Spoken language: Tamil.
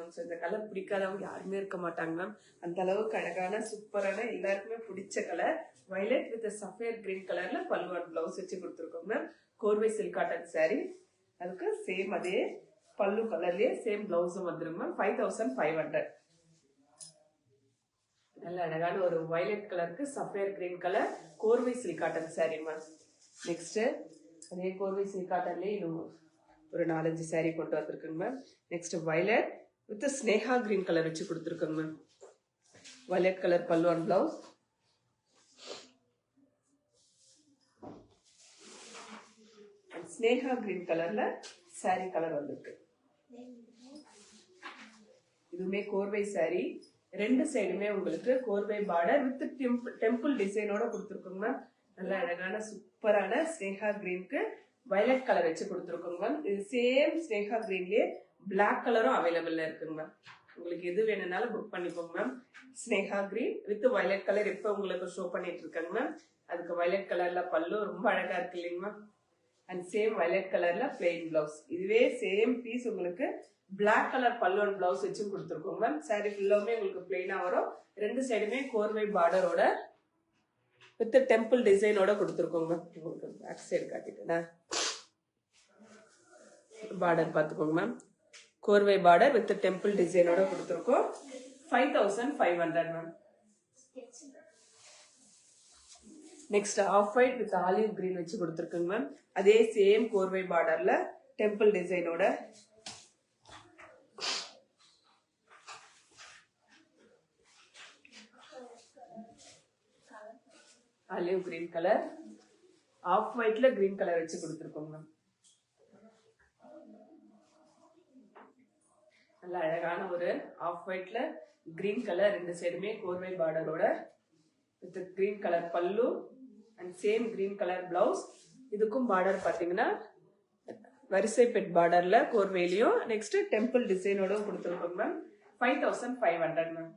மேம். ஸோ இந்த கலர் பிடிக்காதவங்க யாருமே இருக்க மாட்டாங்க மேம். அந்த அளவுக்கு அழகான சூப்பரான எல்லாருக்குமே பிடிச்ச colour violet with sapphire green கலர்ல பல்லு அண்ட் பிளவுஸ் வச்சு கொடுத்துருக்கோம் மேம். கோர்வை சில்க் காட்டன் சாரி, அதுக்கு சேம் அதே பல்லு கலர்லயே சேம் பிளவுஸும் வந்துருங்க மேம். 5500. நல்ல அழகான ஒரு வயலட் கலருக்கு சஃபேர் கிரீன் கலர் கோர்வை silk cotton sari ma'am. Next அதே கோர்வை சில்க் காட்டன்லயே இன்னும் ஒரு 4-5 சாரி கொண்டு வந்திருக்குங்க ma'am. Next violet with Sneha green colour வச்சு கொடுத்துருக்கோங்க மேம். வயலட் கலர் பல்லு அண்ட் பிளவுஸ், ஸ்னேகா கிரீன் கலர்ல சாரி கலர் வந்திருக்கு. இதுவுமே கோர்வை சாரி, ரெண்டு சைடுமே உங்களுக்கு கோர்வை பார்டர் வித் டெம்பிள் டிசைனோட கொடுத்துருக்கோங்க மேம். நல்ல அழகான சூப்பரான ஸ்னேகா கிரீனுக்கு வயலட் கலர் வச்சு கொடுத்துருக்கோங்க மேம். இது சேம் ஸ்னேகா கிரீன்லயே பிளாக் கலரும் அவைலபிள்ல இருக்குங்க மேம். உங்களுக்கு எது வேணும்னாலும் புக் பண்ணிக்கோங்க ma'am. Sneha green with violet colour எப்ப உங்களுக்கு ஷோ பண்ணிட்டு இருக்காங்க மேம். அதுக்கு வயலட் கலர்ல பல்லு ரொம்ப அழகா இருக்கு இல்லைங்க மேம். அண்ட் சேம் வயலட் கலர்ல பிளெயின் பிளவுஸ். இதுவே சேம் பீஸ் உங்களுக்கு பிளாக் கலர் பல்லு அண்ட் பிளவுஸ் வச்சும் கொடுத்துருக்கோங்க மேம். சாரி ஃபுல்லாமே உங்களுக்கு பிளெயினா வரும். ரெண்டு சைடுமே கோர்வை பார்டரோட வித் டெம்பிள் டிசைனோட கொடுத்துருக்கோங்க மேம். உங்களுக்கு பேக் சைடு காட்டிட்டேன்னா பார்டர் பார்த்துக்கோங்க மேம். கோர்வை பார்டர் வித் டெம்பிள் டிசைனோட கொடுத்துருக்கோம். 5500 ma'am. Next off white with olive green வச்சு கொடுத்துருக்குங்க மேம். அதே சேம் கோர்வை பார்டர்ல டெம்பிள் டிசைனோட ஆலிவ் கிரீன் கலர் ஆஃப் ஒயிட்ல கிரீன் கலர் வச்சு கொடுத்துருக்கோங்க மேம். நல்ல அழகான ஒரு ஆஃப் ஒயிட்ல கிரீன் கலர், ரெண்டு சைடுமே கோர்வை பார்டரோட வித் கிரீன் கலர் பல்லு and same green colour blouse. இதுக்கும் பார்டர் பாத்தீங்கன்னா வரிசை பெட் பார்டர்ல கோர்வையிலையும் நெக்ஸ்ட் டெம்பிள் டிசைனோட கொடுத்துருக்கோங்க மேம். 5500 மேம்.